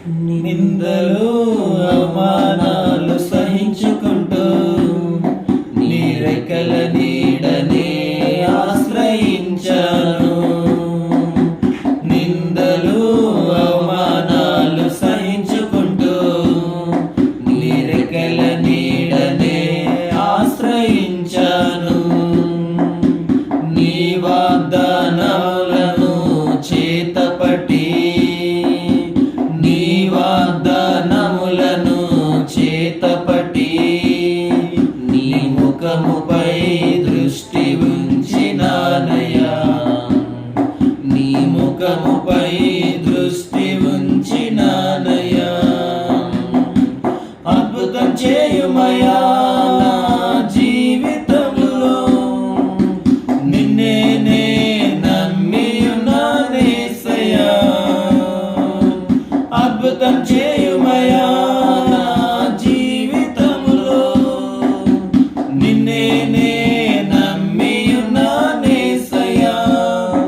నిందలు అవమానాలు సహించుకుంటూ నీ రెక్కల నీడనే ఆశ్రయించాను. నిందలు అవమానాలు సహించుకుంటూ నీ రెక్కల నీడనే ఆశ్రయించాను. నీ వాగ్దానములను చేతపట్టి చేతపట్టి నీ ముఖముపై దృష్టి ఉంచినానయ్యా. నీ ముఖముపై దృష్టి ఉంచినానయ్యా. అద్భుతం చేయుమయా నా జీవితంలో, నిన్నే నే నమ్మియున్నానేసయ్యా. అద్భుతం చేయుమయా